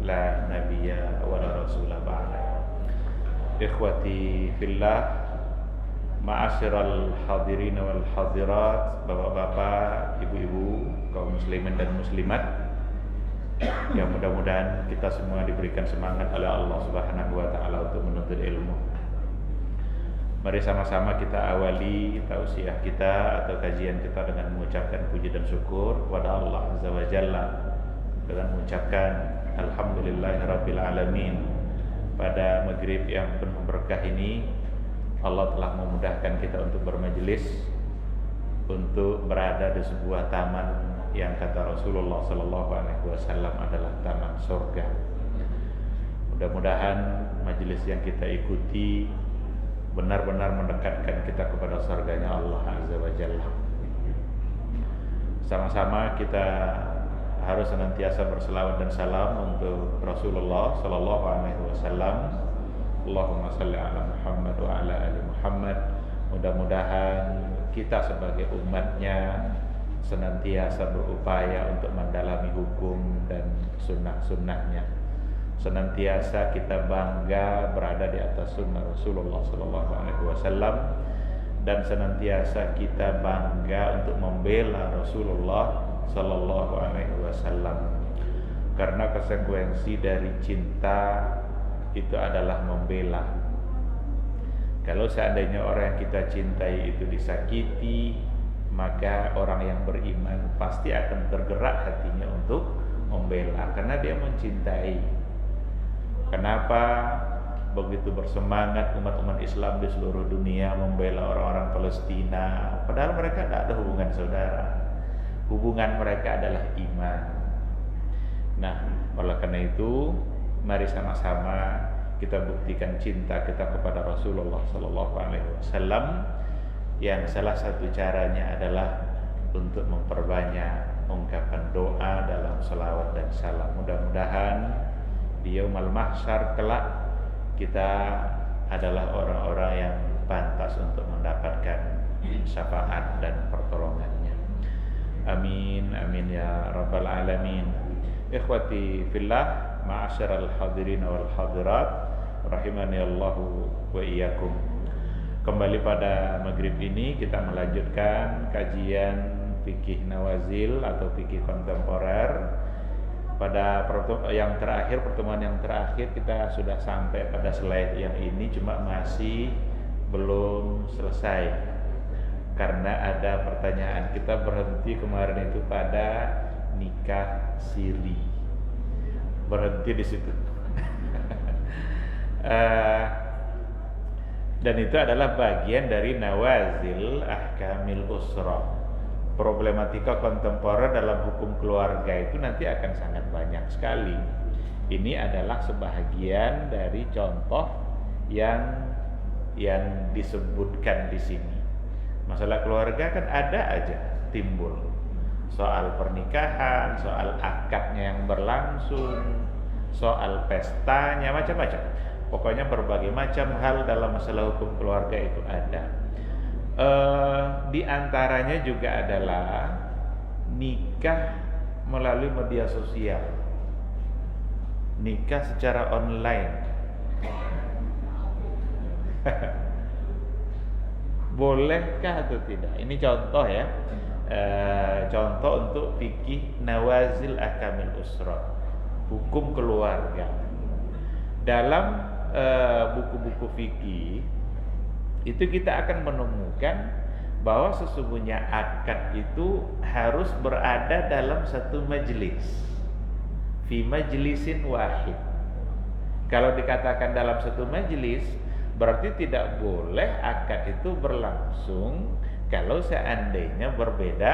la nabiyya wa la rasula ba'da. Ikhwati fillah, ma'asyiral hadirin wal hadirat, bapak-bapak, ibu-ibu, kaum muslimin dan muslimat, yang mudah-mudahan kita semua diberikan semangat oleh Allah Subhanahu wa taala untuk menuntut ilmu. Mari sama-sama kita awali tausiah kita atau kajian kita dengan mengucapkan puji dan syukur kepada Allah Azza wa Jalla, dengan mengucapkan alhamdulillahirabbil alamin. Pada maghrib yang penuh berkah ini, Allah telah memudahkan kita untuk bermajelis, untuk berada di sebuah taman yang kata Rasulullah SAW adalah taman surga. Mudah-mudahan majelis yang kita ikuti benar-benar mendekatkan kita kepada surganya Allah Azza wa Jalla. Sama-sama kita harus senantiasa berselawat dan salam untuk Rasulullah SAW. Allahumma salli ala Muhammad wa ala ali Muhammad. Mudah-mudahan kita sebagai umatnya senantiasa berupaya untuk mendalami hukum dan sunnah-sunnahnya. Senantiasa kita bangga berada di atas sunnah Rasulullah SAW, dan senantiasa kita bangga untuk membela Rasulullah SAW, karena konsekuensi dari cinta itu adalah membela. Kalau seandainya orang yang kita cintai itu disakiti, maka orang yang beriman pasti akan tergerak hatinya untuk membela, karena dia mencintai. Kenapa begitu bersemangat umat-umat Islam di seluruh dunia membela orang-orang Palestina, padahal mereka tidak ada hubungan saudara. Hubungan mereka adalah iman. Nah, oleh karena itu, mari sama-sama kita buktikan cinta kita kepada Rasulullah SAW, yang salah satu caranya adalah untuk memperbanyak ungkapan doa dalam salawat dan salam. Mudah-mudahan di yaumul mahsyar kelak kita adalah orang-orang yang pantas untuk mendapatkan syafaat dan pertolongannya. Amin, amin ya rabbal alamin. Ikhwati fillah, ma'asyiral hadirin wal hadirat, rahimani Allahu wa iyyakum. Kembali pada maghrib ini kita melanjutkan kajian fikih nawazil atau fikih kontemporer. Pada pertemuan yang terakhir kita sudah sampai pada slide yang ini, cuma masih belum selesai karena ada pertanyaan. Kita berhenti kemarin itu pada nikah siri, berhenti di situ. Dan itu adalah bagian dari nawazil ahkamil usrah. Problematika kontemporer dalam hukum keluarga itu nanti akan sangat banyak sekali. Ini adalah sebahagian dari contoh yang disebutkan di sini. Masalah keluarga kan ada aja timbul. Soal pernikahan, soal akadnya yang berlangsung, soal pestanya, macam-macam. Pokoknya berbagai macam hal dalam masalah hukum keluarga itu ada. Di antaranya juga adalah nikah melalui media sosial, nikah secara online. Bolehkah atau tidak? Ini contoh ya, contoh untuk fikih nawazil ahkamil usrah, hukum keluarga. Dalam buku-buku fikih itu kita akan menemukan bahwa sesungguhnya akad itu harus berada dalam satu majelis, fi majlisin wahid. Kalau dikatakan dalam satu majelis, berarti tidak boleh akad itu berlangsung kalau seandainya berbeda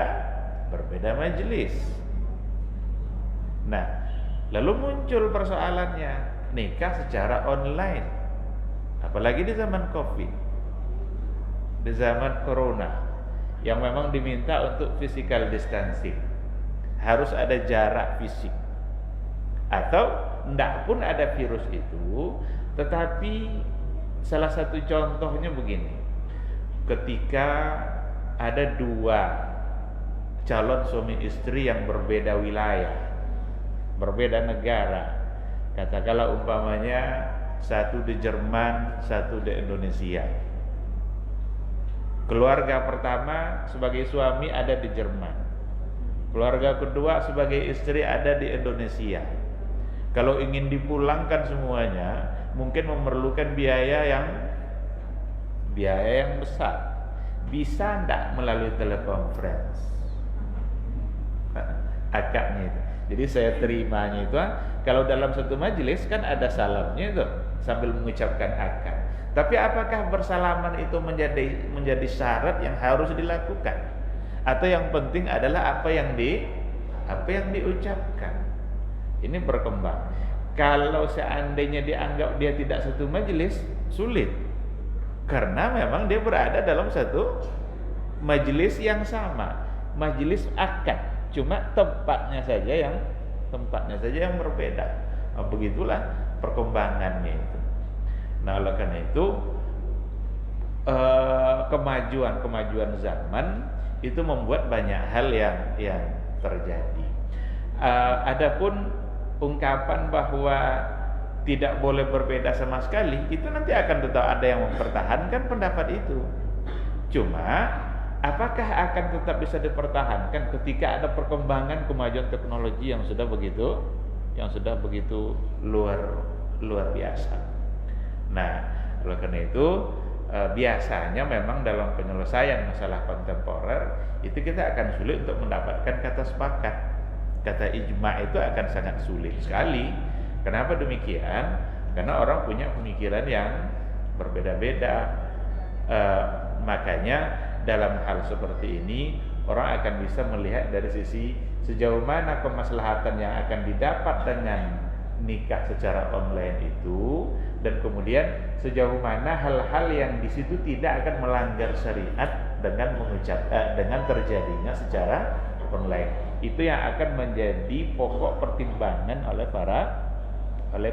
majelis. Nah, lalu muncul persoalannya, nikah secara online, apalagi di zaman Covid, di zaman corona, yang memang diminta untuk physical distancing, harus ada jarak fisik. Atau enggak pun ada virus itu, tetapi salah satu contohnya begini, ketika ada dua calon suami istri yang berbeda wilayah, berbeda negara, Katakanlah umpamanya satu di Jerman, satu di Indonesia. Keluarga pertama sebagai suami ada di Jerman. Keluarga kedua sebagai istri ada di Indonesia. Kalau ingin dipulangkan semuanya, mungkin memerlukan biaya yang besar. Bisa enggak melalui telekonferensi? Akadnya itu. Jadi saya terimanya itu, kalau dalam satu majelis kan ada salamnya itu sambil mengucapkan akad. Tapi apakah bersalaman itu menjadi syarat yang harus dilakukan? Atau yang penting adalah apa yang diucapkan? Ini berkembang. Kalau seandainya dianggap dia tidak satu majelis, sulit. Karena memang dia berada dalam satu majelis yang sama, majelis akad. Cuma tempatnya saja yang berbeda. Nah, begitulah perkembangannya itu. Nah, oleh karena itu kemajuan zaman itu membuat banyak hal yang terjadi. Adapun ungkapan bahwa tidak boleh berbeda sama sekali, itu nanti akan tetap ada yang mempertahankan pendapat itu. Cuma apakah akan tetap bisa dipertahankan ketika ada perkembangan kemajuan teknologi yang sudah begitu luar biasa. Nah, oleh karena itu biasanya memang dalam penyelesaian masalah kontemporer itu kita akan sulit untuk mendapatkan kata sepakat. Kata ijma itu akan sangat sulit sekali. Kenapa demikian? Karena orang punya pemikiran yang berbeda-beda. Makanya dalam hal seperti ini orang akan bisa melihat dari sisi sejauh mana kemaslahatan yang akan didapat dengan nikah secara online itu, dan kemudian sejauh mana hal-hal yang di situ tidak akan melanggar syariat dengan terjadinya secara online. Itu yang akan menjadi pokok pertimbangan oleh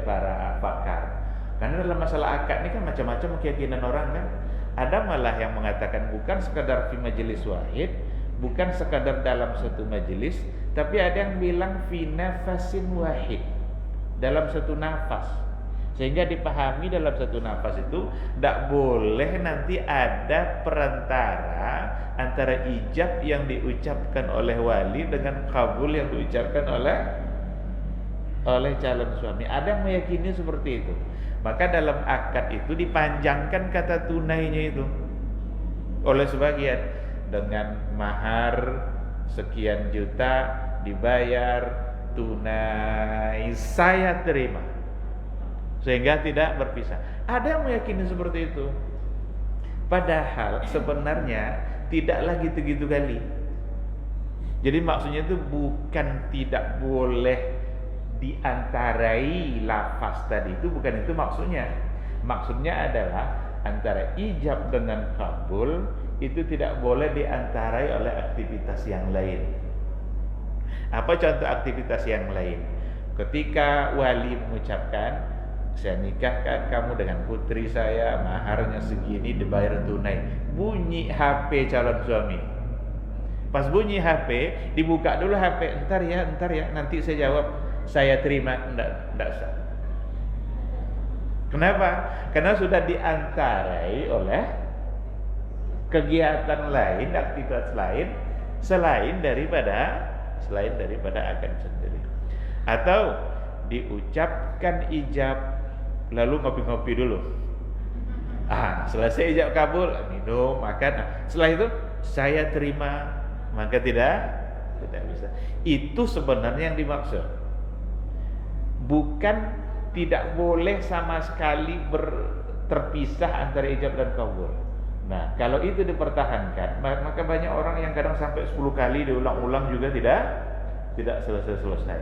para pakar. Karena dalam masalah akad ini kan macam-macam keyakinan orang kan. Ada malah yang mengatakan bukan sekadar fi majelis wahid, bukan sekadar dalam satu majelis, tapi ada yang bilang fi nafasin wahid, dalam satu nafas. Sehingga dipahami dalam satu nafas itu tidak boleh nanti ada perantara antara ijab yang diucapkan oleh wali dengan kabul yang diucapkan oleh calon suami. Ada yang meyakini seperti itu. Maka dalam akad itu dipanjangkan kata tunainya itu oleh sebagian, dengan mahar sekian juta dibayar tunai, saya terima, sehingga tidak berpisah. Ada yang meyakini seperti itu. Padahal sebenarnya tidaklah gitu-gitu kali. Jadi maksudnya itu bukan tidak boleh diantarai lafaz tadi, itu bukan itu maksudnya. Maksudnya adalah antara ijab dengan kabul itu tidak boleh diantarai oleh aktivitas yang lain. Apa contoh aktivitas yang lain? Ketika wali mengucapkan, saya nikahkan kamu dengan putri saya, maharnya segini, dibayar tunai. Bunyi HP calon suami. Pas bunyi HP, dibuka dulu HP. Ntar ya, nanti saya jawab, saya terima. Enggak usah. Kenapa? Karena sudah diantarai oleh kegiatan lain, aktivitas lain selain daripada akad sendiri. Atau diucapkan ijab lalu ngopi-ngopi dulu. Selesai ijab kabul, minum, makan. Setelah itu saya terima, maka tidak bisa. Itu sebenarnya yang dimaksud. Bukan tidak boleh sama sekali terpisah antara ijab dan kabul. Nah, kalau itu dipertahankan, maka banyak orang yang kadang sampai 10 kali diulang-ulang juga tidak selesai.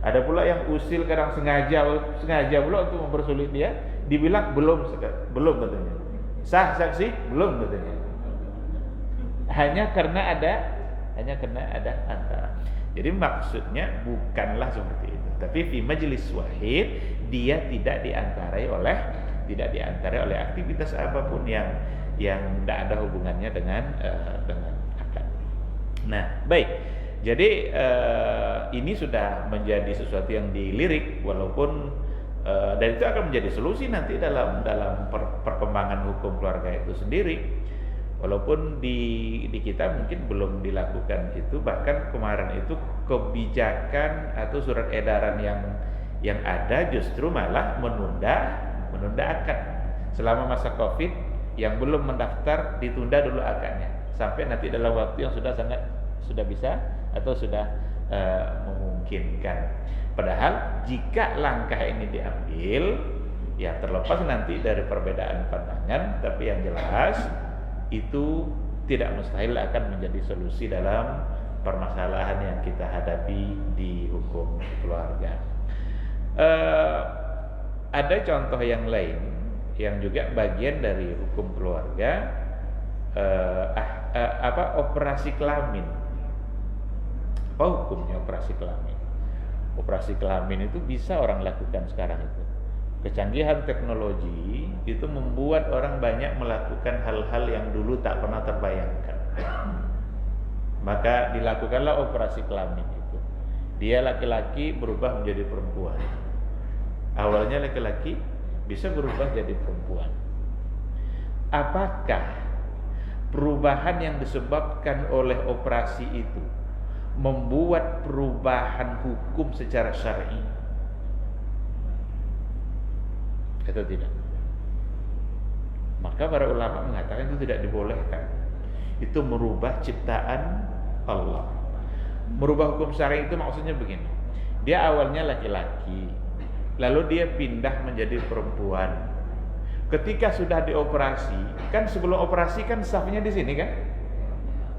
Ada pula yang usil kadang sengaja pula untuk mempersulit dia, dibilang belum katanya. Sah saksi belum katanya. Hanya karena ada antara. Jadi maksudnya bukanlah seperti itu. Tapi fi majlis wahid dia tidak diantarai oleh aktivitas apapun yang tidak ada hubungannya dengan akad. Nah, baik. Jadi ini sudah menjadi sesuatu yang dilirik, walaupun Dan itu akan menjadi solusi nanti dalam perkembangan hukum keluarga itu sendiri. Walaupun di kita mungkin belum dilakukan itu, bahkan kemarin itu kebijakan atau surat edaran yang ada justru malah menunda akad. Selama masa Covid yang belum mendaftar ditunda dulu akadnya sampai nanti dalam waktu yang sudah bisa atau sudah memungkinkan. Padahal jika langkah ini diambil, ya terlepas nanti dari perbedaan pandangan, tapi yang jelas itu tidak mustahil akan menjadi solusi dalam permasalahan yang kita hadapi di hukum keluarga. Ada contoh yang lain yang juga bagian dari hukum keluarga, operasi kelamin. Apa hukumnya operasi kelamin? Operasi kelamin itu bisa orang lakukan sekarang itu. Kecanggihan teknologi itu membuat orang banyak melakukan hal-hal yang dulu tak pernah terbayangkan. Maka dilakukanlah operasi kelamin itu. Dia laki-laki berubah menjadi perempuan. Awalnya laki-laki bisa berubah jadi perempuan. Apakah perubahan yang disebabkan oleh operasi itu membuat perubahan hukum secara syar'i atau tidak? Maka para ulama mengatakan itu tidak dibolehkan. Itu merubah ciptaan Allah. Merubah hukum syar'i itu maksudnya begini. Dia awalnya laki-laki, lalu dia pindah menjadi perempuan. Ketika sudah dioperasi, kan sebelum operasi kan safnya di sini kan?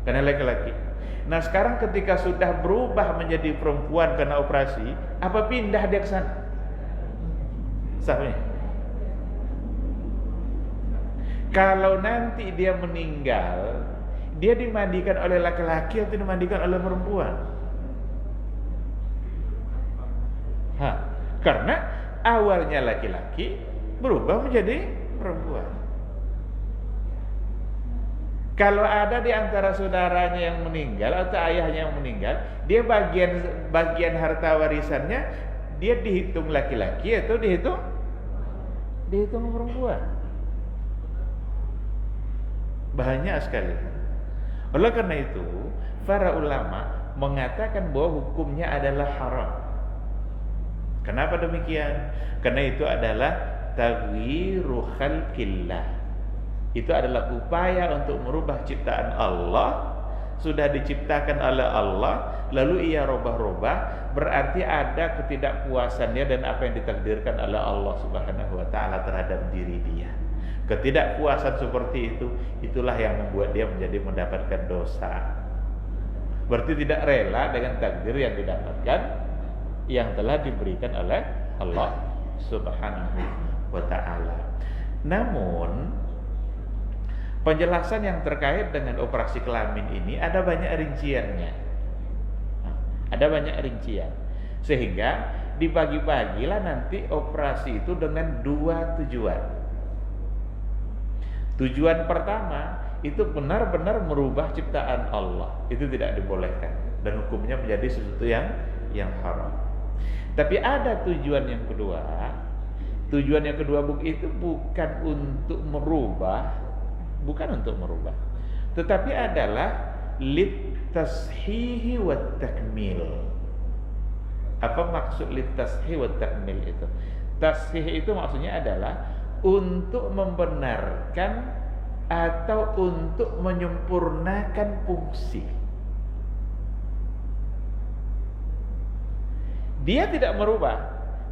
Karena laki-laki. Nah sekarang ketika sudah berubah menjadi perempuan karena operasi, apa pindah dia ke sana? Safnya. Kalau nanti dia meninggal, dia dimandikan oleh laki-laki atau dimandikan oleh perempuan? Karena awalnya laki-laki berubah menjadi perempuan. Kalau ada di antara saudaranya yang meninggal atau ayahnya yang meninggal, dia bagian harta warisannya dia dihitung laki-laki atau dihitung perempuan. Banyak sekali. Oleh karena itu, para ulama mengatakan bahwa hukumnya adalah haram. Kenapa demikian? Karena itu adalah taghyiru khalqillah. Itu adalah upaya untuk merubah ciptaan Allah. Sudah diciptakan oleh Allah, lalu ia robah-robah, berarti ada ketidakpuasannya dan apa yang ditakdirkan oleh Allah Subhanahu wa taala terhadap diri dia. Ketidakpuasan seperti itu, itulah yang membuat dia menjadi mendapatkan dosa. Berarti tidak rela dengan takdir yang didapatkan yang telah diberikan oleh Allah Subhanahu wa taala. Namun penjelasan yang terkait dengan operasi kelamin ini ada banyak rinciannya. Ada banyak rincian. Sehingga dibagi-bagilah nanti operasi itu dengan dua tujuan. Tujuan pertama itu benar-benar merubah ciptaan Allah. Itu tidak dibolehkan dan hukumnya menjadi sesuatu yang haram. Tapi ada tujuan yang kedua. Tujuan yang kedua itu bukan untuk merubah, tetapi adalah litashihi wat takmil. Apa maksud litashihi wat takmil itu? Tashih itu maksudnya adalah untuk membenarkan atau untuk menyempurnakan fungsi. Dia tidak merubah,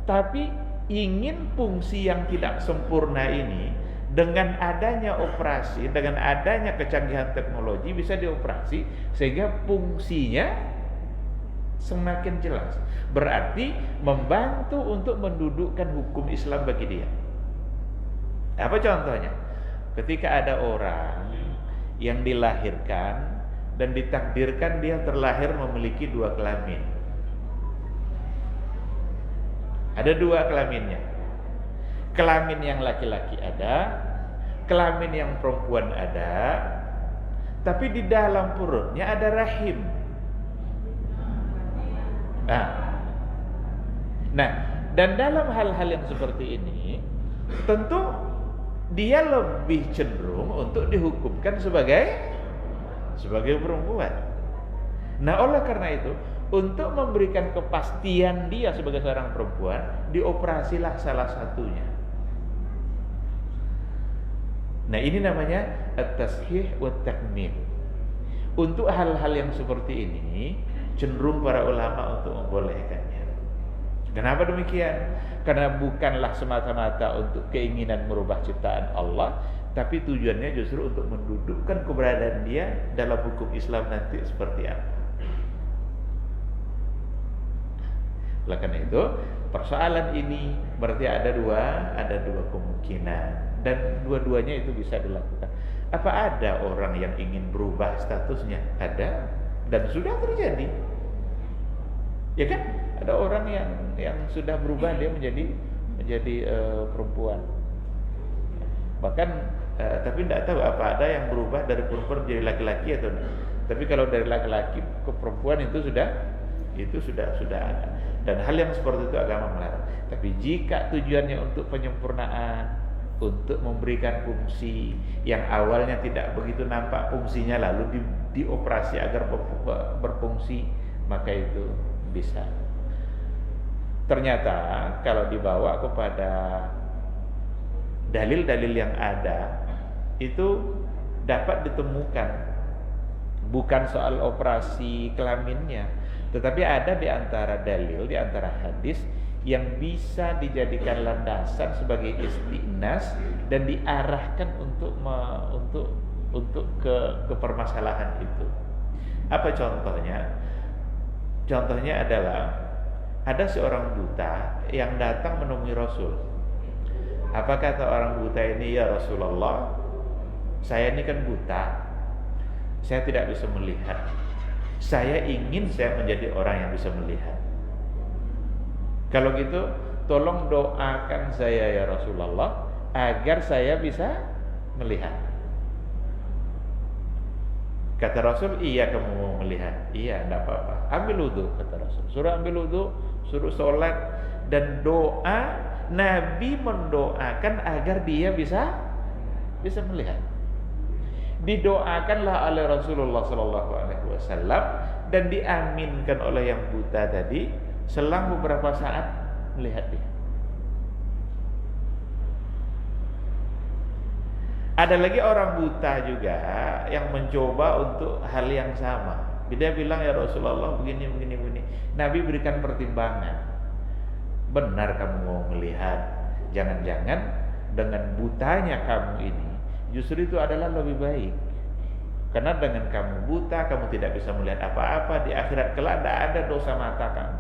tapi ingin fungsi yang tidak sempurna ini dengan adanya operasi, dengan adanya kecanggihan teknologi bisa dioperasi sehingga fungsinya semakin jelas. Berarti membantu untuk mendudukkan hukum Islam bagi dia. Apa contohnya? Ketika ada orang yang dilahirkan dan ditakdirkan dia terlahir memiliki dua kelamin. Ada dua kelaminnya. Kelamin yang laki-laki ada, kelamin yang perempuan ada, tapi di dalam perutnya ada rahim. Nah, Dan dalam hal-hal yang seperti ini, tentu dia lebih cenderung untuk dihukumkan sebagai perempuan. Nah, oleh karena itu, untuk memberikan kepastian dia sebagai seorang perempuan, dioperasilah salah satunya. Nah, ini namanya at-tashih wa takmil. Untuk hal-hal yang seperti ini, cenderung para ulama untuk membolehkannya. Kenapa demikian? Karena bukanlah semata-mata untuk keinginan merubah ciptaan Allah, tapi tujuannya justru untuk mendudukkan keberadaan dia dalam hukum Islam nanti seperti apa. Oleh karena itu, persoalan ini berarti ada dua kemungkinan, dan dua-duanya itu bisa dilakukan. Apa ada orang yang ingin berubah statusnya? Ada, dan sudah terjadi. Ya kan? Ada orang yang sudah berubah, dia menjadi perempuan. Bahkan tapi tidak tahu apa ada yang berubah dari perempuan menjadi laki-laki atau tidak. Tapi kalau dari laki-laki ke perempuan itu sudah ada. Dan hal yang seperti itu agama melarang. Tapi jika tujuannya untuk penyempurnaan, untuk memberikan fungsi yang awalnya tidak begitu nampak fungsinya, lalu dioperasi agar berfungsi, maka itu bisa. Ternyata kalau dibawa kepada dalil-dalil yang ada, itu dapat ditemukan bukan soal operasi kelaminnya, tetapi ada di antara dalil, di antara hadis yang bisa dijadikan landasan sebagai istiqnas dan diarahkan untuk ke permasalahan itu. Apa contohnya? Contohnya adalah ada seorang buta yang datang menemui Rasul. Apa kata orang buta ini? Ya Rasulullah, saya ini kan buta, saya tidak bisa melihat. Saya ingin saya menjadi orang yang bisa melihat. Kalau gitu, tolong doakan saya ya Rasulullah agar saya bisa melihat. Kata Rasul, iya kamu mau melihat? Iya, tidak apa-apa. Ambil wudu, kata Rasul. Suruh ambil wudu, suruh sholat, dan doa. Nabi mendoakan agar dia bisa melihat. Didoakanlah oleh Rasulullah SAW dan diaminkan oleh yang buta tadi. Selang beberapa saat melihat dia. Ada lagi orang buta juga yang mencoba untuk hal yang sama. Dia bilang, ya Rasulullah begini. Nabi berikan pertimbangan. Benar kamu mau melihat, jangan-jangan dengan butanya kamu ini justru itu adalah lebih baik. Karena dengan kamu buta, kamu tidak bisa melihat apa-apa. Di akhirat kelak tidak ada dosa mata kamu.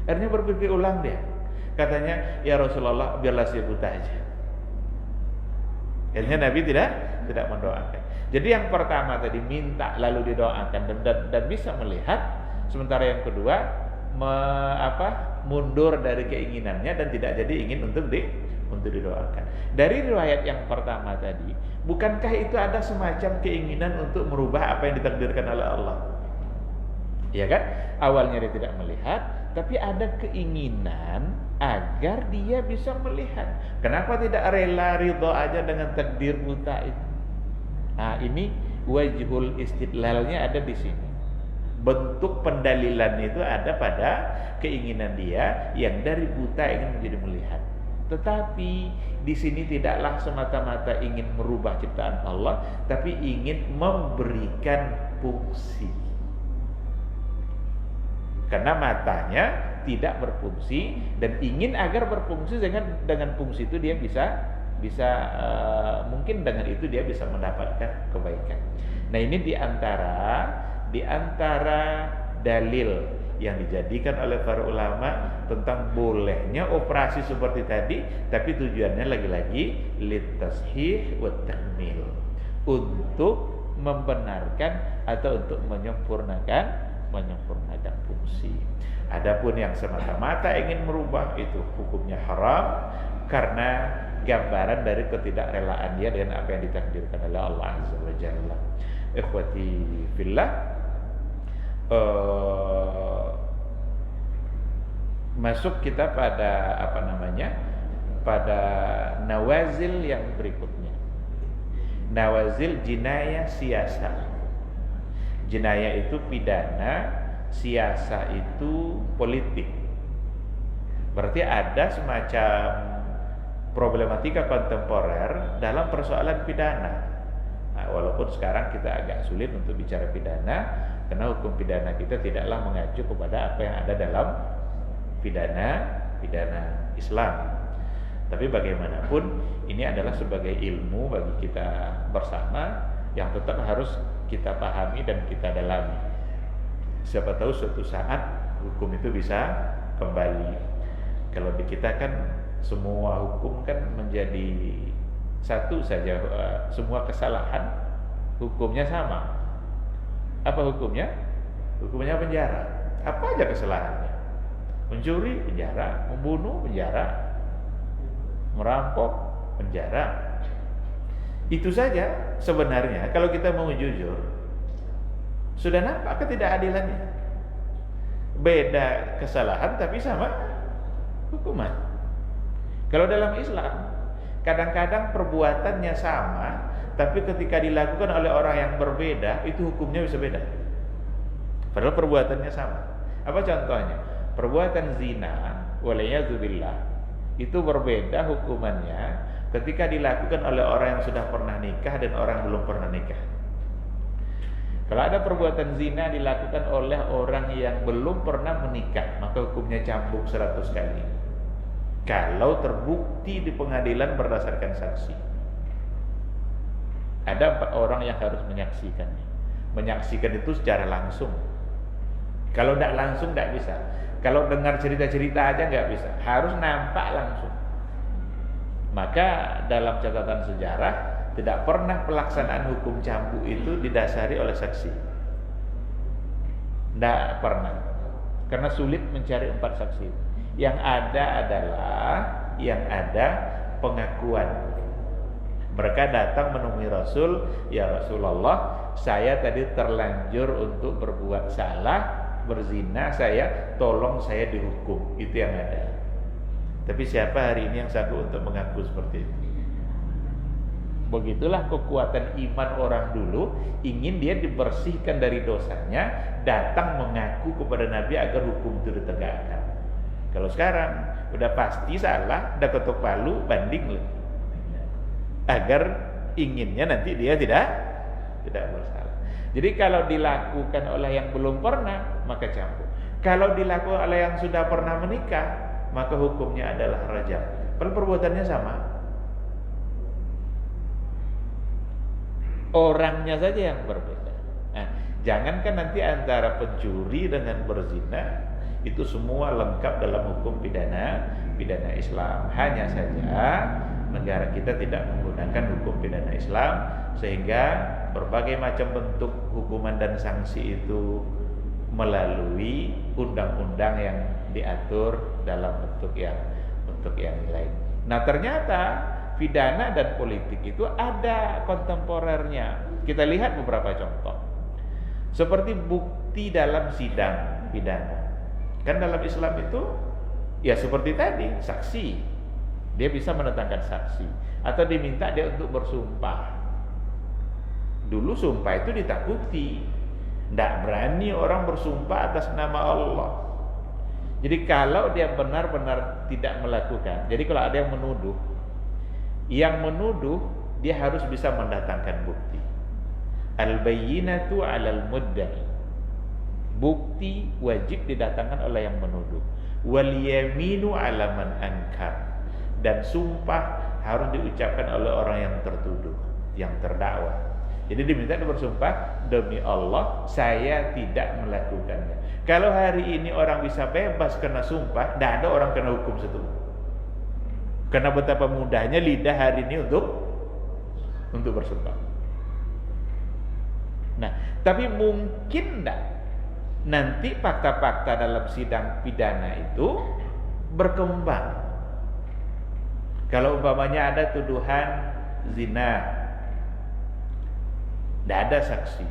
Akhirnya berpikir ulang dia. Katanya, ya Rasulullah biarlah saya buta aja. Akhirnya Nabi tidak mendoakan. Jadi yang pertama tadi minta lalu didoakan dan bisa melihat. Sementara yang kedua mundur dari keinginannya dan tidak jadi ingin untuk didoakan. Dari riwayat yang pertama tadi, bukankah itu ada semacam keinginan untuk merubah apa yang ditakdirkan oleh Allah? Ya kan? Awalnya dia tidak melihat, tapi ada keinginan agar dia bisa melihat. Kenapa tidak rela ridho aja dengan takdir buta itu? Nah, ini wajhul istidlalnya ada di sini. Bentuk pendalilan itu ada pada keinginan dia yang dari buta ingin menjadi melihat. Tetapi di sini tidaklah semata-mata ingin merubah ciptaan Allah, tapi ingin memberikan fungsi. Karena matanya tidak berfungsi dan ingin agar berfungsi, dengan fungsi itu dia bisa mungkin dengan itu dia bisa mendapatkan kebaikan. Nah, ini di antara dalil yang dijadikan oleh para ulama tentang bolehnya operasi seperti tadi, tapi tujuannya lagi-lagi litashih wa takmil, untuk membenarkan atau untuk menyempurnakan fungsi. Adapun yang semata-mata ingin merubah, itu hukumnya haram karena gambaran dari ketidakrelaan dia dengan apa yang ditakdirkan oleh Allah Azza wa Jalla. Ikhwati fillah, masuk kita pada apa namanya, pada nawazil yang berikutnya. Nawazil jinayah siasa. Jinayah itu pidana, siasa itu politik. Berarti ada semacam problematika kontemporer dalam persoalan pidana. Nah, walaupun sekarang kita agak sulit untuk bicara pidana, karena hukum pidana kita tidaklah mengacu kepada apa yang ada dalam pidana Islam. Tapi bagaimanapun ini adalah sebagai ilmu bagi kita bersama yang tetap harus kita pahami dan kita dalami. Siapa tahu suatu saat hukum itu bisa kembali. Kalau di kita kan semua hukum kan menjadi satu saja, semua kesalahan hukumnya sama. Apa hukumnya? Hukumnya penjara. Apa aja kesalahannya? Mencuri penjara, membunuh penjara, merampok penjara. Itu saja sebenarnya. Kalau kita mau jujur, sudah nampak ketidakadilannya. Beda kesalahan tapi sama hukuman. Kalau dalam Islam kadang-kadang perbuatannya sama, tapi ketika dilakukan oleh orang yang berbeda, itu hukumnya bisa beda. Padahal perbuatannya sama. Apa contohnya? Perbuatan zina, waliyadzubillah, itu berbeda hukumannya ketika dilakukan oleh orang yang sudah pernah nikah dan orang yang belum pernah nikah. Kalau ada perbuatan zina dilakukan oleh orang yang belum pernah menikah, maka hukumnya cambuk 100 kali. Kalau terbukti di pengadilan berdasarkan saksi. Ada 4 orang yang harus menyaksikannya. Menyaksikan itu secara langsung. Kalau tidak langsung tidak bisa. Kalau dengar cerita-cerita aja nggak bisa, harus nampak langsung. Maka dalam catatan sejarah tidak pernah pelaksanaan hukum cambuk itu didasari oleh saksi. Tidak pernah, karena sulit mencari 4 saksi. Yang ada pengakuan. Mereka datang menemui Rasul, ya Rasulullah, saya tadi terlanjur untuk berbuat salah, berzina, tolong saya dihukum. Itu yang ada. Tapi siapa hari ini yang sanggup untuk mengaku seperti itu? Begitulah kekuatan iman orang dulu, ingin dia dibersihkan dari dosanya, datang mengaku kepada Nabi agar hukum itu ditegakkan. Kalau sekarang udah pasti salah, udah ketok palu, banding lah, agar inginnya nanti dia tidak bersalah. Jadi kalau dilakukan oleh yang belum pernah, maka cambuk. Kalau dilakukan oleh yang sudah pernah menikah, maka hukumnya adalah rajam. Padahal perbuatannya sama. Orangnya saja yang berbeda. Nah, jangankan nanti antara pencuri dengan berzina, itu semua lengkap dalam hukum pidana Islam. Hanya saja negara kita tidak menggunakan hukum pidana Islam, sehingga berbagai macam bentuk hukuman dan sanksi itu melalui undang-undang yang diatur dalam bentuk yang lain. Nah, ternyata pidana dan politik itu ada kontemporernya. Kita lihat beberapa contoh. Seperti bukti dalam sidang pidana. Kan dalam Islam itu ya seperti tadi, saksi. Dia bisa mendatangkan saksi atau diminta dia untuk bersumpah. Dulu sumpah itu ditakuti. Tidak berani orang bersumpah atas nama Allah. Jadi kalau dia benar-benar tidak melakukan, jadi kalau ada yang menuduh dia harus bisa mendatangkan bukti. Al-bayyinatu 'alal mudda'i. Bukti wajib didatangkan oleh yang menuduh. Wal yaminu 'ala man ankar. Dan sumpah harus diucapkan oleh orang yang tertuduh, yang terdakwa. Jadi diminta bersumpah, demi Allah saya tidak melakukannya. Kalau hari ini orang bisa bebas kena sumpah, tidak ada orang kena hukum situ. Karena betapa mudahnya lidah hari ini untuk bersumpah. Nah, tapi mungkin tidak nanti fakta-fakta dalam sidang pidana itu berkembang. Kalau umpamanya ada tuduhan zina, tidak ada saksi,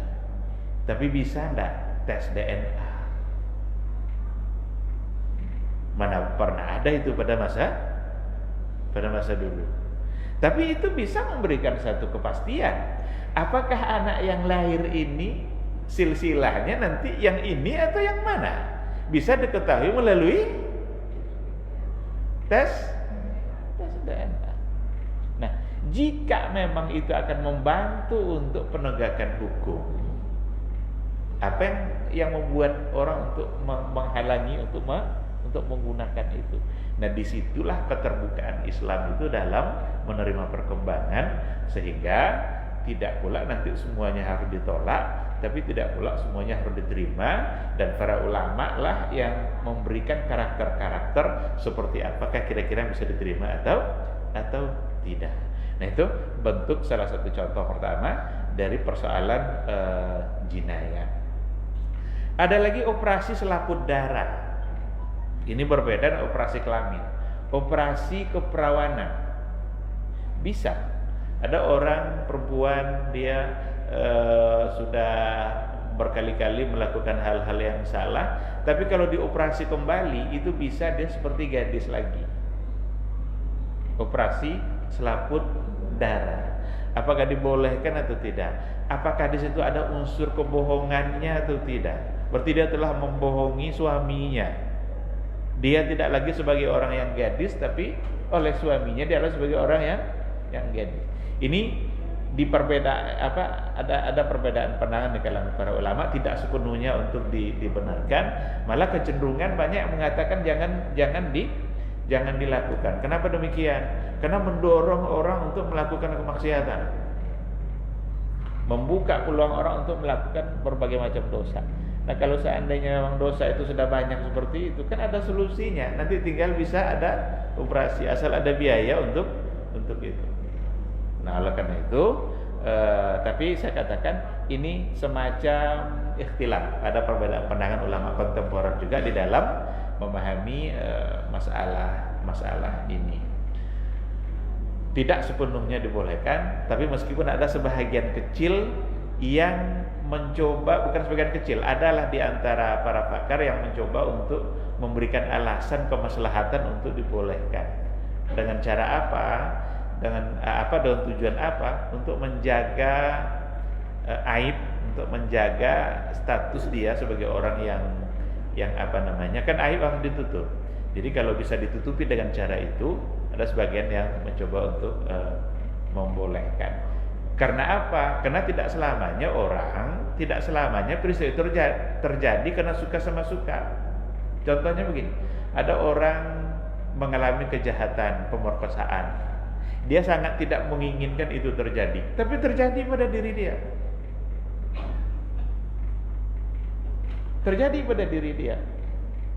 tapi bisa tidak tes DNA? Mana pernah ada itu pada masa dulu. Tapi itu bisa memberikan satu kepastian. Apakah anak yang lahir ini silsilahnya nanti yang ini atau yang mana? Bisa diketahui melalui tes DNA. Nah, jika memang itu akan membantu untuk penegakan hukum, apa yang membuat orang untuk menghalangi untuk menggunakan itu? Nah, disitulah keterbukaan Islam itu dalam menerima perkembangan, sehingga tidak pula nanti semuanya harus ditolak, tapi tidak pula semuanya harus diterima. Dan para ulama lah yang memberikan karakter-karakter seperti apakah kira-kira bisa diterima atau tidak. Nah, itu bentuk salah satu contoh pertama dari persoalan jinayah. Ada lagi operasi selaput darah. Ini berbeda dengan operasi kelamin. Operasi keperawanan bisa. Ada orang perempuan, dia sudah berkali-kali melakukan hal-hal yang salah, tapi kalau dioperasi kembali itu bisa dia seperti gadis lagi. Operasi selaput darah. Apakah dibolehkan atau tidak? Apakah di situ ada unsur kebohongannya atau tidak? Berarti dia telah membohongi suaminya. Dia tidak lagi sebagai orang yang gadis, tapi oleh suaminya dia adalah sebagai orang yang gadis. Ini ada perbedaan pandangan di kalangan para ulama, tidak sepenuhnya untuk dibenarkan. Malah kecenderungan banyak yang mengatakan jangan dilakukan. Kenapa demikian? Karena mendorong orang untuk melakukan kemaksiatan, membuka peluang orang untuk melakukan berbagai macam dosa. Nah, kalau seandainya memang dosa itu sudah banyak seperti itu, kan ada solusinya. Nanti tinggal bisa ada operasi, asal ada biaya untuk itu. Nah, oleh karena itu, tapi saya katakan ini semacam ikhtilaf. Ada perbedaan pandangan ulama kontemporer juga di dalam memahami masalah ini. Tidak sepenuhnya dibolehkan, tapi meskipun ada sebahagian kecil yang mencoba, bukan sebagian kecil, adalah di antara para pakar yang mencoba untuk memberikan alasan kemaslahatan untuk dibolehkan. Dengan cara apa? Dengan tujuan apa? Untuk menjaga aib, untuk menjaga status dia sebagai orang yang kan aib harus ditutup. Jadi kalau bisa ditutupi dengan cara itu, ada sebagian yang mencoba untuk membolehkan. Karena apa? Karena tidak selamanya peristiwa itu terjadi karena suka sama suka. Contohnya begini, ada orang mengalami kejahatan, pemerkosaan. Dia sangat tidak menginginkan itu terjadi, tapi terjadi pada diri dia. Terjadi pada diri dia.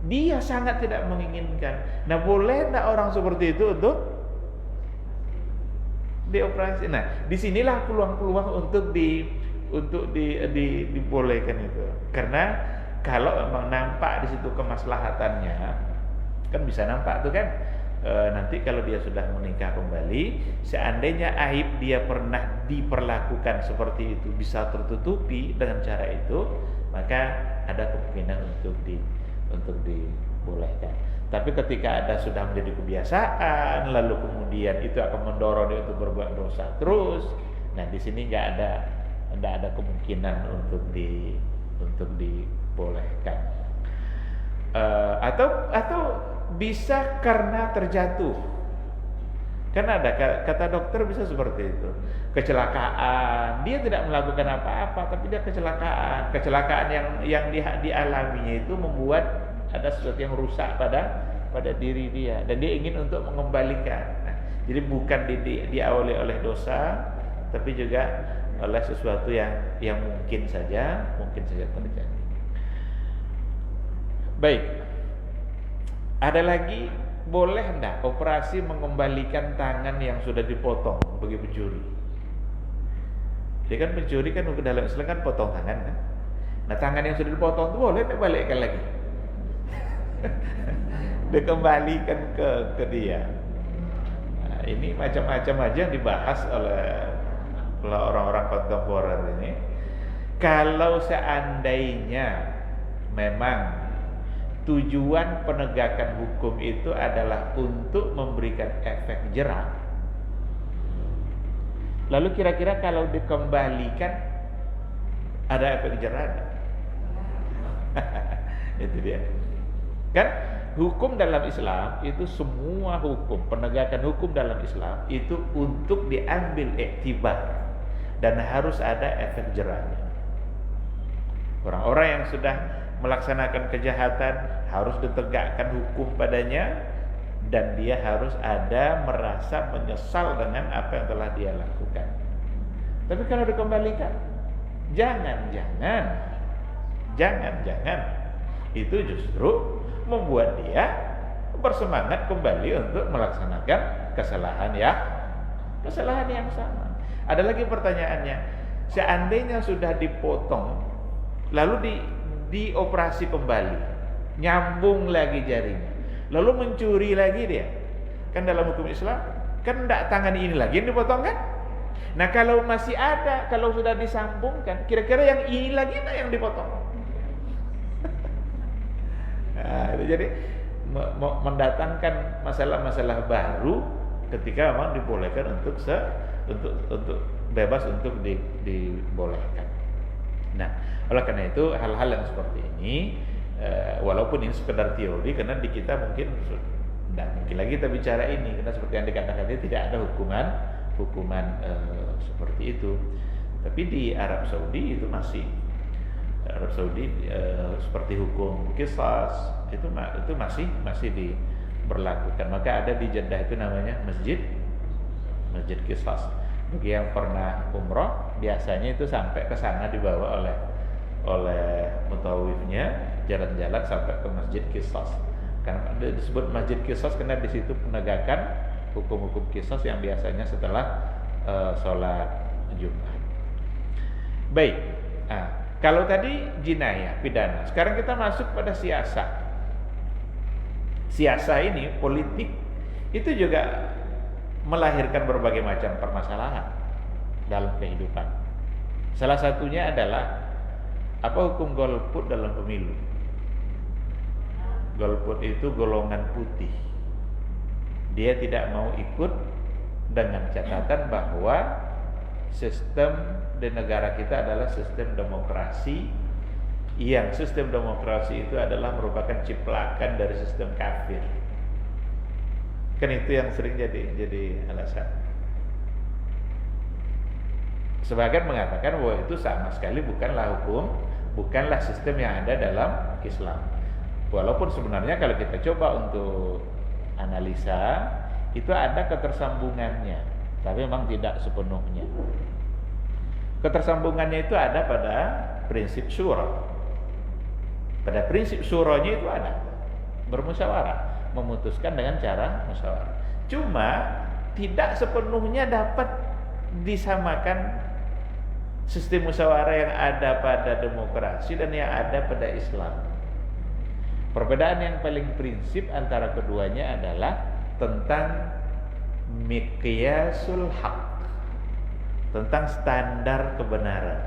Dia sangat tidak menginginkan. Nah, boleh tidak orang seperti itu untuk dioperasi? Nah, disinilah peluang-peluang untuk dibolehkan itu. Karena kalau memang nampak di situ kemaslahatannya, kan bisa nampak tuh kan. Nanti kalau dia sudah menikah kembali, seandainya aib dia pernah diperlakukan seperti itu bisa tertutupi dengan cara itu, maka ada kemungkinan untuk dibolehkan. Tapi ketika ada sudah menjadi kebiasaan, lalu kemudian itu akan mendorong dia untuk berbuat dosa terus. Nah, di sini nggak ada kemungkinan untuk dibolehkan. Atau bisa karena terjatuh. Kan ada kata dokter bisa seperti itu. Kecelakaan, dia tidak melakukan apa-apa, tapi dia kecelakaan. Kecelakaan yang dialaminya itu membuat ada sesuatu yang rusak pada diri dia, dan dia ingin untuk mengembalikan. Nah, jadi bukan diawali oleh dosa, tapi juga oleh sesuatu yang mungkin saja terjadi. Baik. Ada lagi, boleh enggak operasi mengembalikan tangan yang sudah dipotong bagi pencuri? Dia kan pencuri kan dalam Islam kan potong tangan kan. Nah, tangan yang sudah dipotong itu boleh dibalikkan lagi. Dikembalikan ke dia. Nah, ini macam-macam aja yang dibahas oleh orang-orang kontemporer ini. Kalau seandainya memang tujuan penegakan hukum itu adalah untuk memberikan efek jera, lalu kira-kira kalau dikembalikan ada efek jera? Itu dia. Kan hukum dalam Islam itu, semua hukum, penegakan hukum dalam Islam itu untuk diambil iktibar dan harus ada efek jerahnya. Orang-orang yang sudah melaksanakan kejahatan harus ditegakkan hukum padanya, dan dia harus ada merasa menyesal dengan apa yang telah dia lakukan. Tapi kalau dikembalikan, jangan-jangan itu justru membuat dia bersemangat kembali untuk melaksanakan kesalahan yang sama. Ada lagi pertanyaannya, seandainya sudah dipotong lalu dioperasi kembali, nyambung lagi jarinya, lalu mencuri lagi dia, kan dalam hukum Islam kan tidak tangan ini lagi yang dipotong kan? Nah kalau masih ada, kalau sudah disambungkan, kira-kira yang ini lagi yang dipotong. Nah, itu jadi mendatangkan masalah-masalah baru ketika memang dibolehkan untuk bebas untuk dibolehkan. Nah, oleh karena itu hal-hal yang seperti ini, walaupun ini sekedar teori, karena di kita mungkin tidak mungkin lagi kita bicara ini, karena seperti yang dikatakan tadi tidak ada hukuman seperti itu. Tapi di Arab Saudi itu masih seperti hukum qisas itu masih diberlakukan. Maka ada di Jeddah itu namanya masjid qisas. Bagi yang pernah umroh, biasanya itu sampai ke sana dibawa oleh mutawifnya, jalan-jalan sampai ke masjid qisas. Karena disebut masjid qisas karena di situ penegakan hukum-hukum qisas yang biasanya setelah sholat Jumat. Baik. Kalau tadi jinayah, pidana, sekarang kita masuk pada siasah. Siasah ini, politik, itu juga melahirkan berbagai macam permasalahan dalam kehidupan. Salah satunya adalah apa hukum golput dalam pemilu. Golput itu golongan putih. Dia tidak mau ikut dengan catatan bahwa sistem di negara kita adalah sistem demokrasi, yang sistem demokrasi itu adalah merupakan ciplakan dari sistem kafir. Kan itu yang sering jadi alasan. Sebagian mengatakan bahwa itu sama sekali bukanlah sistem yang ada dalam Islam. Walaupun sebenarnya kalau kita coba untuk analisa, itu ada ketersambungannya, tapi memang tidak sepenuhnya. Ketersambungannya itu ada pada prinsip syura. Pada prinsip syuranya itu ada bermusyawarah, memutuskan dengan cara musyawarah. Cuma tidak sepenuhnya dapat disamakan sistem musyawarah yang ada pada demokrasi dan yang ada pada Islam. Perbedaan yang paling prinsip antara keduanya adalah tentang miqyasul haq, tentang standar kebenaran.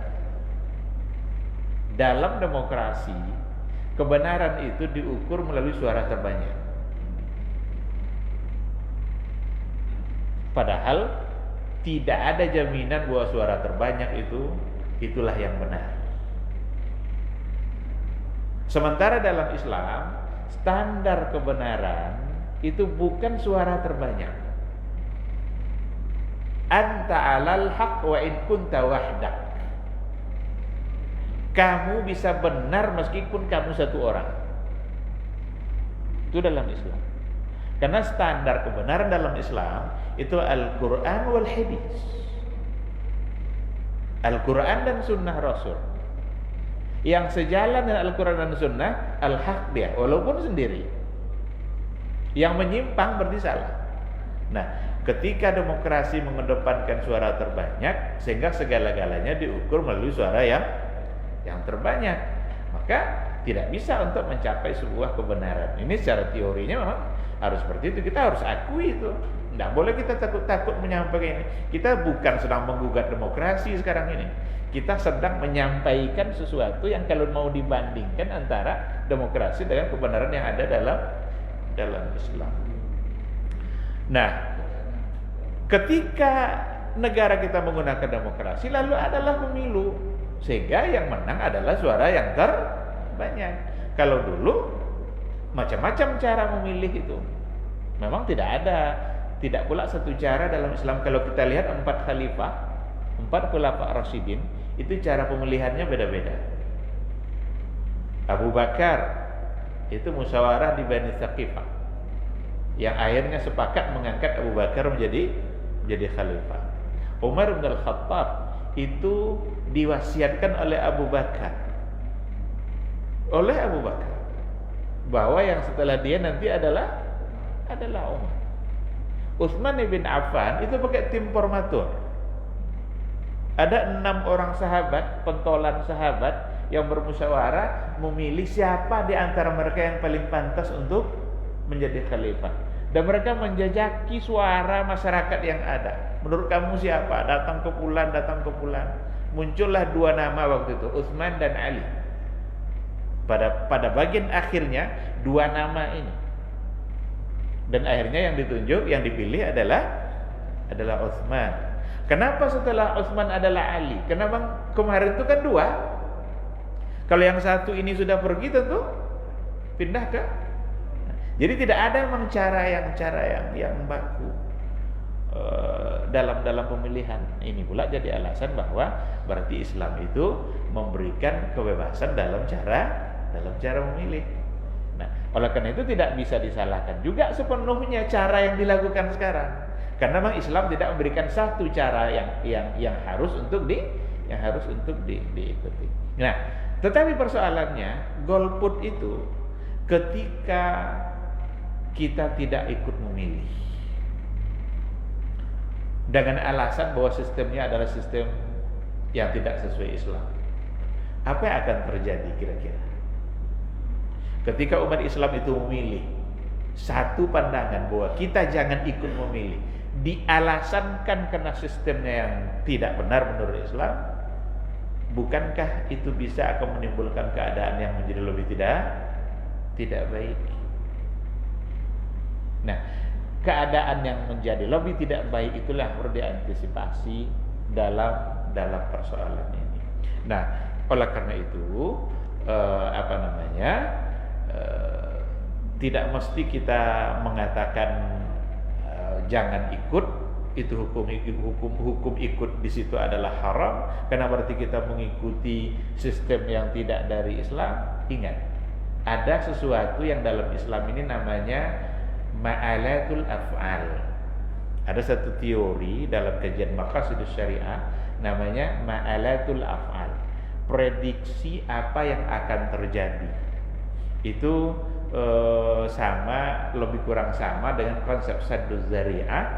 Dalam demokrasi, kebenaran itu diukur melalui suara terbanyak. Padahal tidak ada jaminan bahwa suara terbanyak itulah yang benar. Sementara dalam Islam, standar kebenaran itu bukan suara terbanyak. Anta 'alal haq wa in kunta wahdak. Kamu bisa benar meskipun kamu satu orang. Itu dalam Islam. Karena standar kebenaran dalam Islam itu Al-Quran wal Hadis. Al-Quran dan Sunnah Rasul. Yang sejalan dengan Al-Quran dan Sunnah, al-haq dia, walaupun sendiri. Yang menyimpang berarti salah. Nah, ketika demokrasi mengedepankan suara terbanyak, sehingga segala-galanya diukur melalui suara yang terbanyak, maka tidak bisa untuk mencapai sebuah kebenaran. Ini secara teorinya memang harus seperti itu. Kita harus akui itu. Nggak boleh kita takut-takut menyampaikan ini. Kita bukan sedang menggugat demokrasi sekarang ini. Kita sedang menyampaikan sesuatu yang kalau mau dibandingkan antara demokrasi dengan kebenaran yang ada dalam Islam. Nah, ketika negara kita menggunakan demokrasi, lalu adalah pemilu, sehingga yang menang adalah suara yang terbanyak. Kalau dulu macam-macam cara memilih itu, memang tidak pula satu cara dalam Islam. Kalau kita lihat 4 khalifah, 4 khulafa Rasyidin, itu cara pemilihannya beda-beda. Abu Bakar itu musyawarah di Bani Thaqifah, yang akhirnya sepakat mengangkat Abu Bakar menjadi khalifah. Umar bin Al-Khattab itu diwasiatkan oleh Abu Bakar bahwa yang setelah dia nanti adalah Umar. Utsman bin Affan itu pakai tim formatur. Ada 6 orang sahabat, pentolan sahabat yang bermusyawarah memilih siapa di antara mereka yang paling pantas untuk menjadi khalifah. Dan mereka menjajaki suara masyarakat yang ada. Menurut kamu siapa? Datang ke fulan. Muncullah 2 nama waktu itu, Utsman dan Ali. Pada bagian akhirnya 2 nama ini. Dan akhirnya yang ditunjuk, yang dipilih adalah Utsman. Kenapa setelah Utsman adalah Ali? Kenapa kemarin itu kan 2? Kalau yang satu ini sudah pergi tentu pindah ke. Jadi tidak ada memang cara yang baku dalam pemilihan. Ini pula jadi alasan bahwa berarti Islam itu memberikan kebebasan dalam cara memilih. Nah, oleh karena itu tidak bisa disalahkan juga sepenuhnya cara yang dilakukan sekarang. Karena memang Islam tidak memberikan satu cara yang harus untuk diikuti. Nah, tetapi persoalannya golput itu ketika kita tidak ikut memilih dengan alasan bahwa sistemnya adalah sistem yang tidak sesuai Islam, apa yang akan terjadi kira-kira? Ketika umat Islam itu memilih satu pandangan bahwa kita jangan ikut memilih, dialasankan karena sistemnya yang tidak benar menurut Islam, bukankah itu bisa akan menimbulkan keadaan yang menjadi lebih tidak baik? Nah, keadaan yang menjadi lebih tidak baik itulah perlu diantisipasi dalam persoalan ini. Nah, oleh karena itu tidak mesti kita mengatakan jangan ikut, itu hukum ikut di situ adalah haram karena berarti kita mengikuti sistem yang tidak dari Islam. Ingat, ada sesuatu yang dalam Islam ini namanya ma'alatul af'al. Ada satu teori dalam kajian maqasidus syariah namanya ma'alatul af'al, prediksi apa yang akan terjadi. Itu lebih kurang sama dengan konsep sadduz zari'ah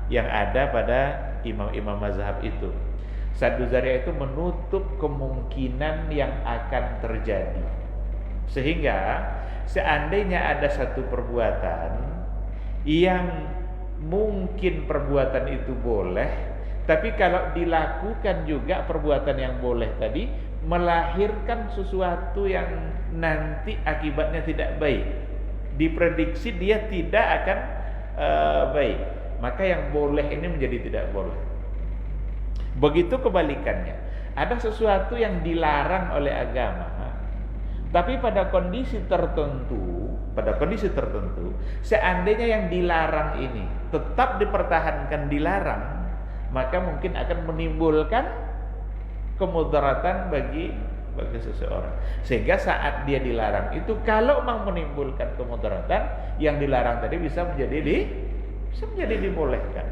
yang ada pada imam-imam mazhab itu. Sadduz zari'ah itu menutup kemungkinan yang akan terjadi, sehingga seandainya ada satu perbuatan yang mungkin perbuatan itu boleh, tapi kalau dilakukan juga perbuatan yang boleh tadi melahirkan sesuatu yang nanti akibatnya tidak baik, diprediksi dia tidak akan baik, maka yang boleh ini menjadi tidak boleh. Begitu kebalikannya, ada sesuatu yang dilarang oleh agama, tapi pada kondisi tertentu, seandainya yang dilarang ini tetap dipertahankan dilarang, maka mungkin akan menimbulkan kemudaratan bagi seseorang. Sehingga saat dia dilarang itu, kalau memang menimbulkan kemudaratan, yang dilarang tadi bisa menjadi dibolehkan.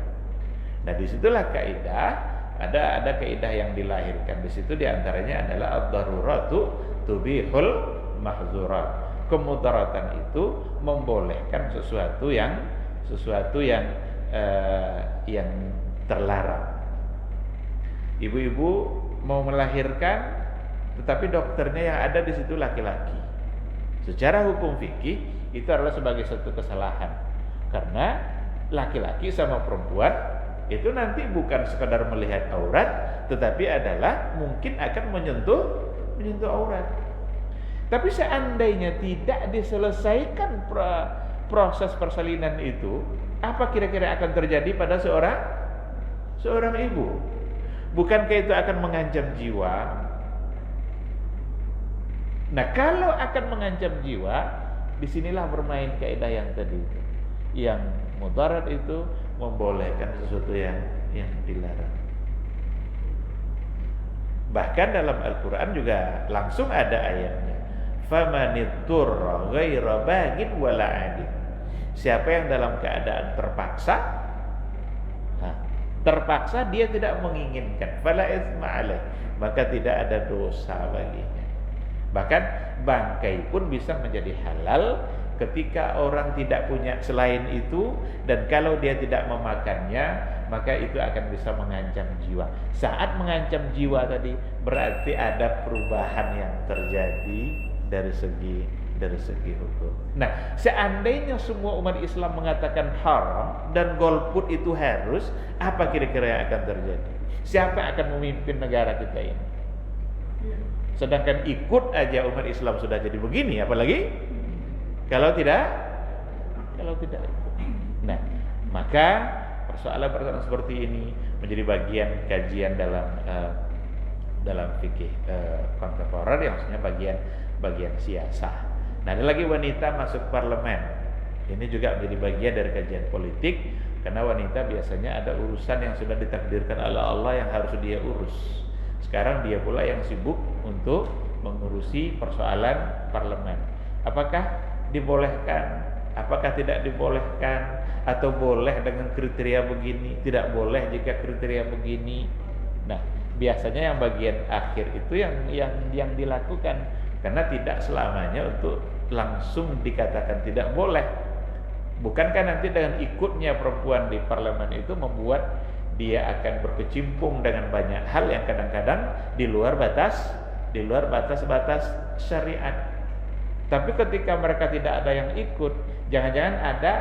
Nah, disitulah kaidah, ada kaidah yang dilahirkan di situ, diantaranya adalah ad-daruratu tubihul mahzurat. Kemudaratan itu membolehkan sesuatu yang terlarang. Ibu-ibu mau melahirkan, tetapi dokternya yang ada di situ laki-laki. Secara hukum fikih itu adalah sebagai satu kesalahan, karena laki-laki sama perempuan itu nanti bukan sekadar melihat aurat, tetapi adalah mungkin akan menyentuh aurat. Tapi seandainya tidak diselesaikan proses persalinan itu, apa kira-kira akan terjadi pada seorang ibu? Bukankah itu akan mengancam jiwa? Nah, kalau akan mengancam jiwa, disinilah bermain kaidah yang tadi itu. Yang mudarat itu membolehkan sesuatu yang dilarang. Bahkan dalam Al-Quran juga langsung ada ayatnya, famanitturra ghaira baghin wala 'adin. Siapa yang dalam keadaan terpaksa dia tidak menginginkan, fala itsma alaih, maka tidak ada dosa baginya. Bahkan bangkai pun bisa menjadi halal ketika orang tidak punya selain itu, dan kalau dia tidak memakannya, maka itu akan bisa mengancam jiwa. Saat mengancam jiwa tadi berarti ada perubahan yang terjadi dari segi hukum. Nah, seandainya semua umat Islam mengatakan haram dan golput itu harus, apa kira-kira yang akan terjadi? Siapa yang akan memimpin negara kita ini? Sedangkan ikut aja umat Islam sudah jadi begini, apalagi kalau tidak ikut. Nah, maka persoalan seperti ini menjadi bagian kajian dalam fikih kontemporer, yang maksudnya bagian siasah. Nah, ada lagi wanita masuk parlemen. Ini juga menjadi bagian dari kajian politik, karena wanita biasanya ada urusan yang sudah ditakdirkan oleh Allah yang harus dia urus. Sekarang dia pula yang sibuk untuk mengurusi persoalan parlemen. Apakah dibolehkan? Apakah tidak dibolehkan? Atau boleh dengan kriteria begini, tidak boleh jika kriteria begini. Nah, biasanya yang bagian akhir itu yang dilakukan, karena tidak selamanya untuk langsung dikatakan tidak boleh. Bukankah nanti dengan ikutnya perempuan di parlemen itu membuat dia akan berkecimpung dengan banyak hal yang kadang-kadang di luar batas syariat. Tapi ketika mereka tidak ada yang ikut, jangan-jangan ada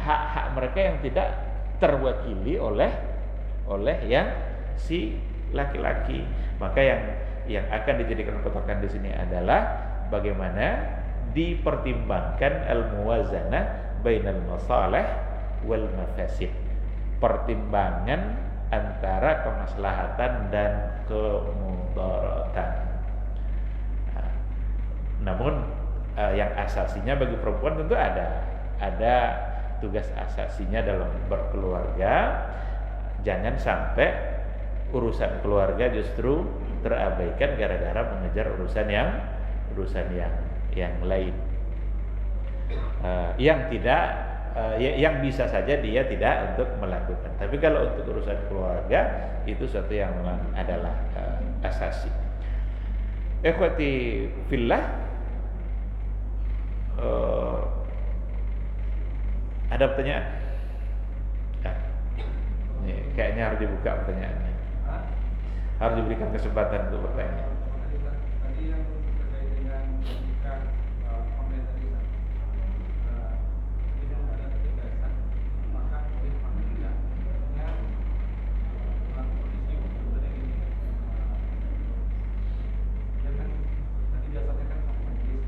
hak-hak mereka yang tidak terwakili oleh yang si laki-laki. Maka yang akan dijadikan patokan di sini adalah bagaimana dipertimbangkan al-muwazanah bainal masalih wal mafasid. Pertimbangan antara kemaslahatan dan kemudaratan. Namun yang asasinya bagi perempuan tentu ada tugas asasinya dalam berkeluarga. Jangan sampai urusan keluarga justru terabaikan gara-gara mengejar urusan yang lain, yang bisa saja dia tidak untuk melakukan. Tapi kalau untuk urusan keluarga itu sesuatu yang memang adalah asasi. Ikhwati fillah, ada pertanyaan? Nih, kayaknya harus dibuka pertanyaannya. Harus diberikan kesempatan untuk bertanya. Tadi yang terkait dengan nikah online tadi, tidak ada ketegasan, maka boleh atau tidak. Dalam kondisi seperti ini, jangan tadi dasarnya kan sama majelis.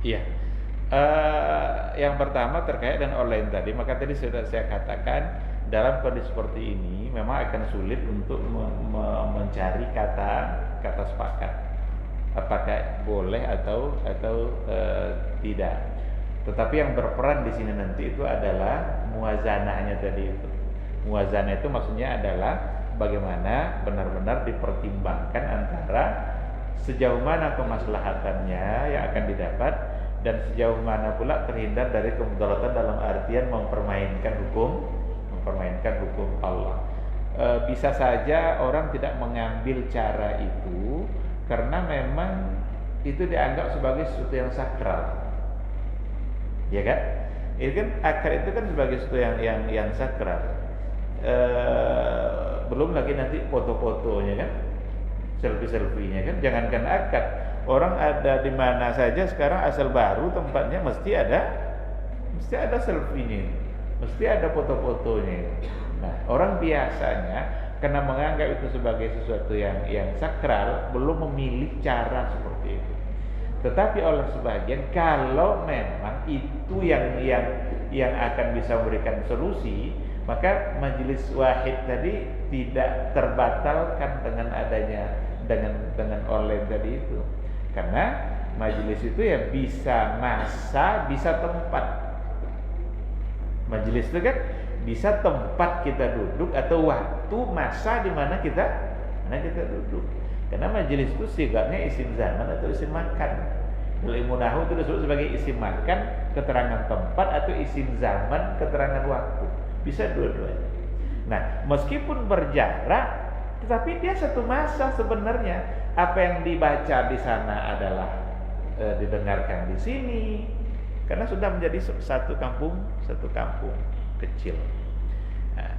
Iya. Yang pertama terkait dengan online tadi, maka tadi sudah saya katakan dalam kondisi seperti ini memang akan sulit untuk mencari kata sepakat. Apakah boleh atau tidak. Tetapi yang berperan di sini nanti itu adalah muazanahnya tadi itu. Muwazanah itu maksudnya adalah bagaimana benar-benar dipertimbangkan antara sejauh mana kemaslahatannya yang akan didapat dan sejauh mana pula terhindar dari kemudaratan dalam artian mempermainkan hukum Allah. Bisa saja orang tidak mengambil cara itu karena memang itu dianggap sebagai sesuatu yang sakral, ya kan? Itu kan akad itu kan sebagai sesuatu yang sakral. Belum lagi nanti foto-fotonya kan, selfie-selfienya kan. Jangankan akad, orang ada di mana saja sekarang asal baru tempatnya mesti ada selfie-nya, mesti ada foto-fotonya. Nah, orang biasanya karena menganggap itu sebagai sesuatu yang sakral, belum memilih cara seperti itu. Tetapi oleh sebagian, kalau memang itu yang akan bisa memberikan solusi, maka majelis wahid tadi tidak terbatalkan dengan adanya dengan online tadi itu. Karena majelis itu ya bisa masa, bisa tempat. Majelis itu kan bisa tempat kita duduk atau waktu masa di mana kita duduk. Karena majelis itu sifatnya isim zaman atau isim makan. Ilmu nahwu itu disebut sebagai isim makan, keterangan tempat, atau isim zaman, keterangan waktu. Bisa dua-duanya. Nah, meskipun berjarak, tetapi dia satu masa sebenarnya. Apa yang dibaca di sana adalah didengarkan di sini, karena sudah menjadi satu kampung kecil. Nah,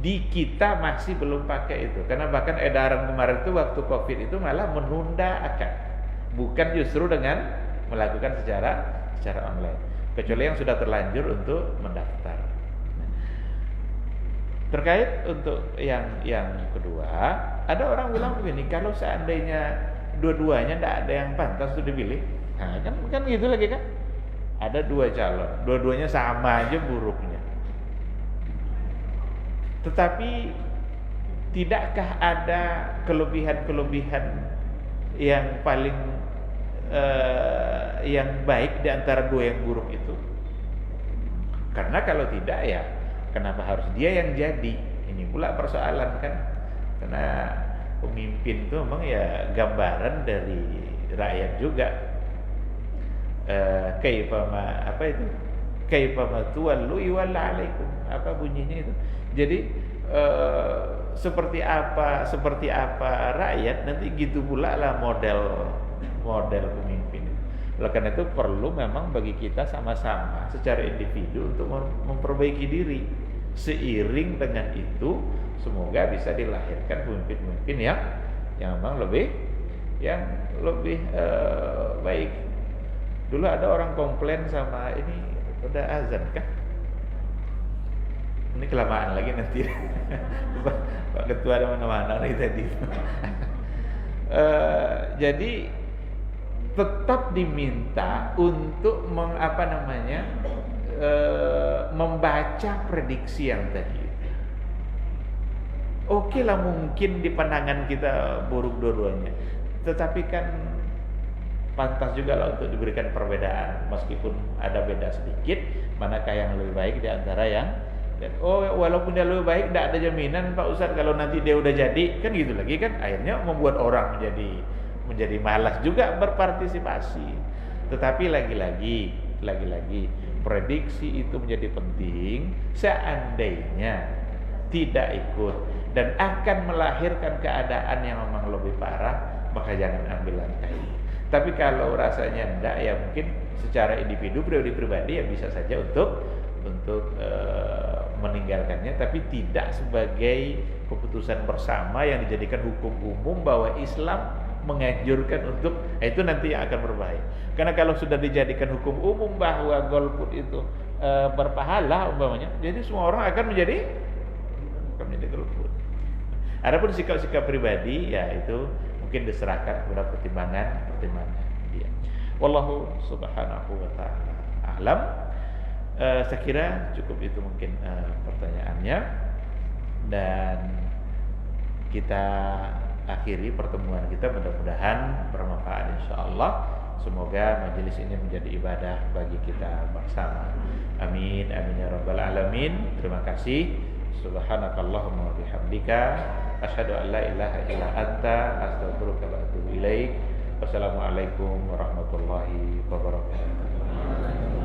di kita masih belum pakai itu, karena bahkan edaran kemarin itu waktu COVID itu malah menunda akad, bukan justru dengan melakukan secara online, kecuali yang sudah terlanjur untuk mendaftar. Nah, terkait untuk yang kedua, ada orang bilang begini, kalau seandainya dua-duanya tidak ada yang pantas untuk dipilih, nah kan gitu lagi kan? Ada dua calon, dua-duanya sama aja buruknya. Tetapi tidakkah ada kelebihan-kelebihan yang paling yang baik di antara dua yang buruk itu? Karena kalau tidak, ya kenapa harus dia yang jadi? Ini pula persoalan kan? Karena pemimpin itu memang ya gambaran dari rakyat juga. Kaifama tuwallu yuwalla alaikum, apa bunyinya itu. Jadi seperti apa rakyat, nanti gitu pula lah model pemimpin. Oleh karena itu perlu memang bagi kita sama-sama secara individu untuk memperbaiki diri. Seiring dengan itu, semoga bisa dilahirkan pemimpin-pemimpin yang memang lebih baik. Dulu ada orang komplain sama ini, udah azan kan? Ini kelamaan lagi nanti. Pak Ketua ada mana-mana nih tadi. Jadi tetap diminta untuk membaca prediksi yang tadi. Oke lah, mungkin di pandangan kita buruk dua-duanya, tetapi kan pantas juga lah untuk diberikan perbedaan, meskipun ada beda sedikit, manakah yang lebih baik di antara yang walaupun dia lebih baik, tidak ada jaminan Pak Ustadz kalau nanti dia udah jadi, kan gitu lagi kan, akhirnya membuat orang menjadi malas juga berpartisipasi. Tetapi lagi-lagi prediksi itu menjadi penting. Seandainya tidak ikut dan akan melahirkan keadaan yang memang lebih parah, maka jangan ambil langkah ini. Tapi kalau rasanya enggak, ya mungkin secara individu pribadi ya bisa saja untuk meninggalkannya, tapi tidak sebagai keputusan bersama yang dijadikan hukum umum bahwa Islam menganjurkan untuk itu, nanti yang akan berbahaya. Karena kalau sudah dijadikan hukum umum bahwa golput itu berpahala umpamanya, jadi semua orang akan menjadi golput. Adapun sikap-sikap pribadi, ya itu mungkin diserahkan kepada pertimbangan dia. Wallahu subhanahu wa ta'ala a'lam. Saya kira cukup itu mungkin pertanyaannya, dan kita akhiri pertemuan kita, mudah-mudahan bermanfaat insyaallah. Semoga majelis ini menjadi ibadah bagi kita bersama. Amin amin ya rabbal alamin. Terima kasih Subhanakallahumma wa bihamdika asyhadu an la ilaha illa anta astaghfiruka wa atubu ilaik. Wassalamualaikum warahmatullahi wabarakatuh.